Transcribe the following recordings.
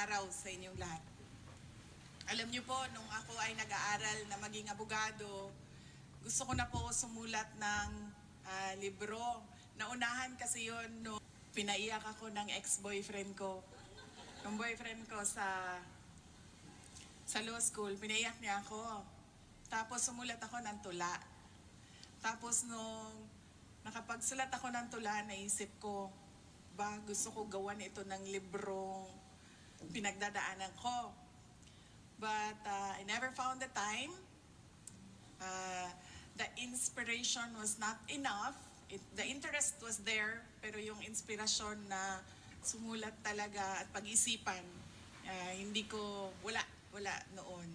araw sa inyong lahat. Alam niyo po, nung ako ay nag-aaral na maging abogado, gusto ko na po sumulat ng libro. Naunahan kasi yon nung pinaiyak ako ng ex-boyfriend ko. Yung boyfriend ko sa law school, pinaiyak niya ako. Tapos sumulat ako ng tula. Tapos nung nakapagsulat ako ng tula, naisip ko, gusto ko gawan ito ng librong pinagdadaanan ko. But I never found the time. The inspiration was not enough. The interest was there, pero yung inspirasyon na sumulat talaga at pag-isipan, hindi ko, wala noon.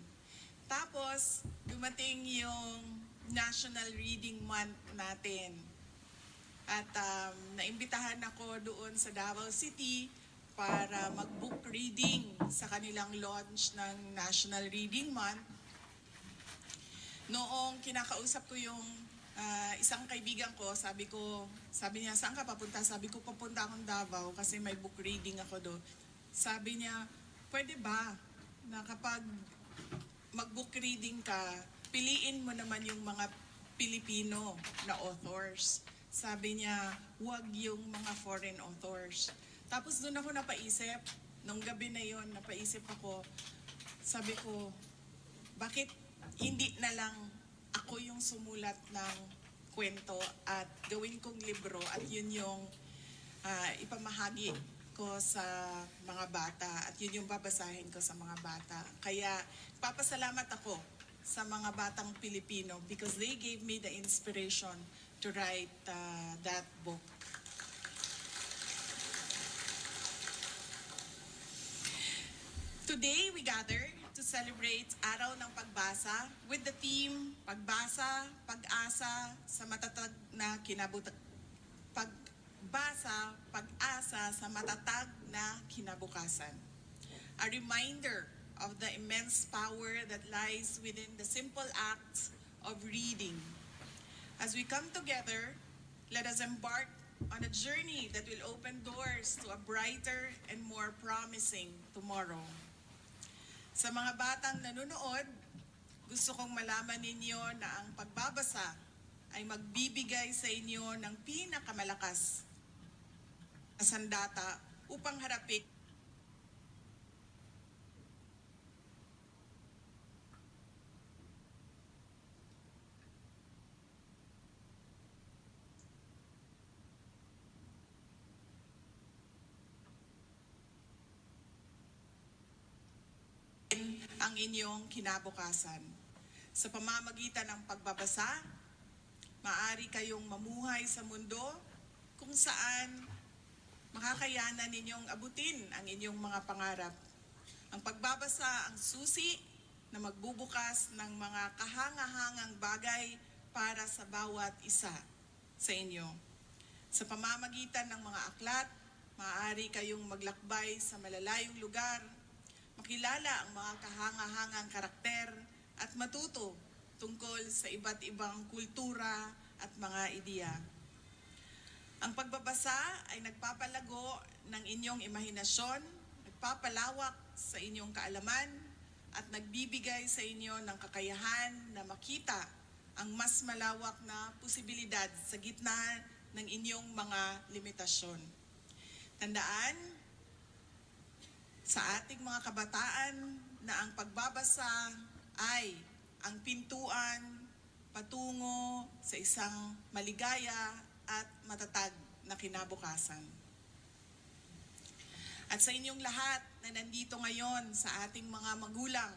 Tapos, dumating yung National Reading Month natin. At naimbitahan ako doon sa Davao City para mag-book reading sa kanilang launch ng National Reading Month. Noong kinakausap ko yung isang kaibigan ko, sabi niya, saan ka papunta? Sabi ko, papunta akong Davao kasi may book reading ako doon. Sabi niya, pwede ba na kapag mag-book reading ka, piliin mo naman yung mga Pilipino na authors. Sabi niya, wag yung mga foreign authors. Tapos doon ako napaisip, nung gabi na yon napaisip ako, sabi ko, bakit hindi na lang ako yung sumulat ng kwento at gawin kong libro at yun yung ipamahagi ko sa mga bata at yun yung babasahin ko sa mga bata. Kaya papasalamat ako sa mga batang Pilipino because they gave me the inspiration to write that book. Today, we gather to celebrate Araw ng Pagbasa with the theme Pagbasa, Pag-asa sa Matatag na Pagbasa, Pag-asa sa Matatag na Kinabukasan. A reminder of the immense power that lies within the simple act of reading. As we come together, let us embark on a journey that will open doors to a brighter and more promising tomorrow. Sa mga batang nanonood, gusto kong malaman ninyo na ang pagbabasa ay magbibigay sa inyo ng pinakamalakas na sandata upang harapin ang inyong kinabukasan. Sa pamamagitan ng pagbabasa, maaari kayong mamuhay sa mundo kung saan makakayanan ninyong abutin ang inyong mga pangarap. Ang pagbabasa ang susi na magbubukas ng mga kahangahangang bagay para sa bawat isa sa inyo. Sa pamamagitan ng mga aklat, maaari kayong maglakbay sa malalayong lugar, makilala ang mga kahangahangang karakter at matuto tungkol sa iba't ibang kultura at mga ideya. Ang pagbabasa ay nagpapalago ng inyong imahinasyon, nagpapalawak sa inyong kaalaman at nagbibigay sa inyo ng kakayahan na makita ang mas malawak na posibilidad sa gitna ng inyong mga limitasyon. Tandaan, sa ating mga kabataan na ang pagbabasa ay ang pintuan patungo sa isang maligaya at matatag na kinabukasan. At sa inyong lahat na nandito ngayon sa ating mga magulang,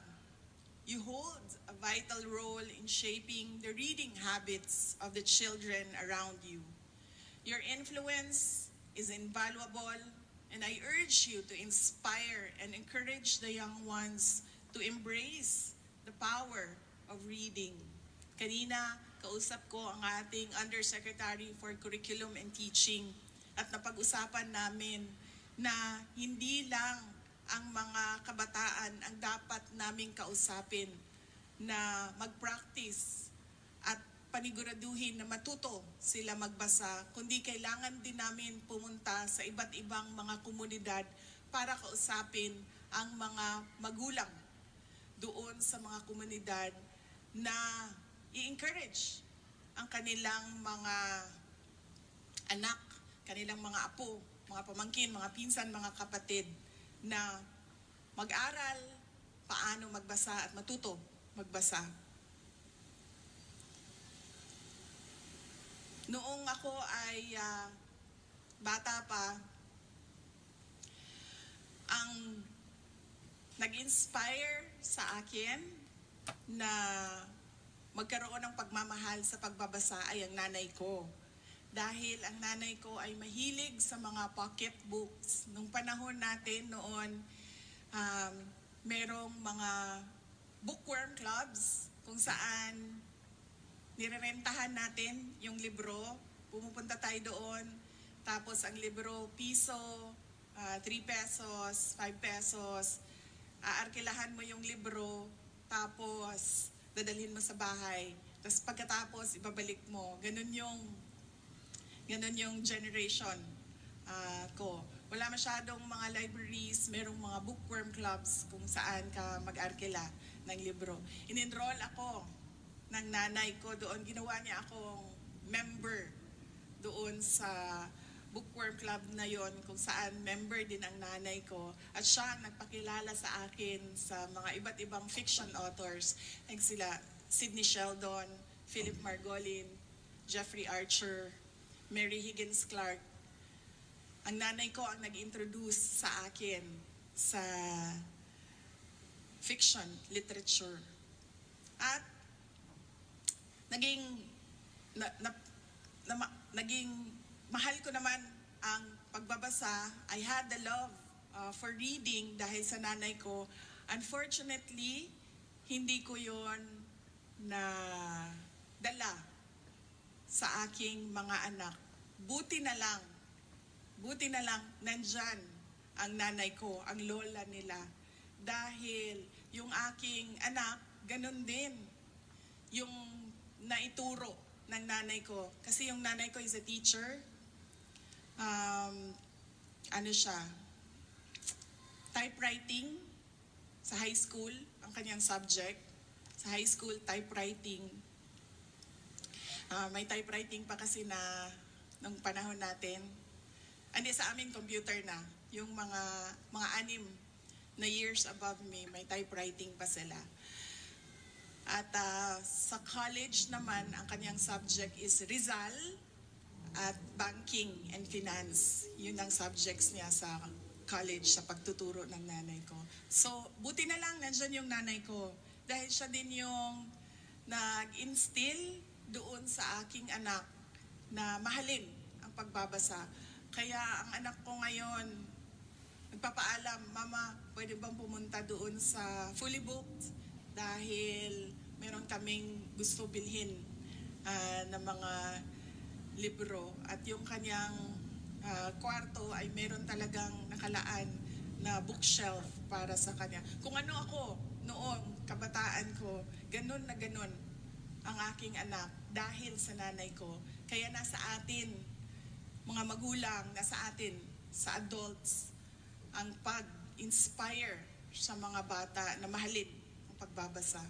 you hold a vital role in shaping the reading habits of the children around you. Your influence is invaluable, and I urge you to inspire and encourage the young ones to embrace the power of reading. Kanina, kausap ko ang ating Undersecretary for Curriculum and Teaching at napag-usapan namin na hindi lang ang mga kabataan ang dapat naming kausapin na mag-practice at paniguraduhin na matuto sila magbasa, kundi kailangan din namin pumunta sa iba't ibang mga komunidad para kausapin ang mga magulang doon sa mga komunidad na i-encourage ang kanilang mga anak, kanilang mga apo, mga pamangkin, mga pinsan, mga kapatid na mag-aral, paano magbasa at matuto magbasa. Noong ako ay bata pa, ang nag-inspire sa akin na magkaroon ng pagmamahal sa pagbabasa ay ang nanay ko. Dahil ang nanay ko ay mahilig sa mga pocket books. Nung panahon natin noon, merong mga bookworm clubs kung saan nirerentahan natin yung libro. Pumupunta tayo doon. Tapos ang libro, piso, 3 pesos, 5 pesos. Aarkilahan mo yung libro, tapos dadalhin mo sa bahay. Tapos pagkatapos, ibabalik mo. Ganun yung generation ko. Wala masyadong mga libraries, merong mga bookworm clubs kung saan ka mag-arkila ng libro. In-enroll ako ng nanay ko doon. Ginawa niya akong member doon sa bookworm club na yon, kung saan member din ang nanay ko. At siya ang nagpakilala sa akin sa mga iba't ibang fiction authors. Like sila Sidney Sheldon, Philip Margolin, Jeffrey Archer, Mary Higgins Clark. Ang nanay ko ang nag-introduce sa akin sa fiction literature. At naging mahal ko naman ang pagbabasa. I had the love for reading dahil sa nanay ko. Unfortunately, hindi ko yon na dala sa aking mga anak. Buti na lang nandyan ang nanay ko, ang lola nila. Dahil yung aking anak, ganun din yung naituro ng nanay ko. Kasi yung nanay ko is a teacher. Typewriting sa high school, ang kanyang subject. Sa high school, typewriting. May typewriting pa kasi na nung panahon natin. Hindi, sa amin computer na. Yung mga 6 na years above me, may typewriting pa sila. At sa college naman, ang kanyang subject is Rizal at Banking and Finance. Yun ang subjects niya sa college, sa pagtuturo ng nanay ko. So, buti na lang nandyan yung nanay ko. Dahil siya din yung nag-instill doon sa aking anak na mahalin ang pagbabasa. Kaya ang anak ko ngayon, nagpapaalam, Mama, pwede bang pumunta doon sa Fully Booked? Dahil meron kaming gusto bilhin na mga libro. At yung kanyang kwarto ay meron talagang nakalaan na bookshelf para sa kanya. Kung ano ako noong kabataan ko, ganun na ganun ang aking anak dahil sa nanay ko. Kaya nasa atin, mga magulang, nasa atin, sa adults, ang pag-inspire sa mga bata na mahalin ang pagbabasa.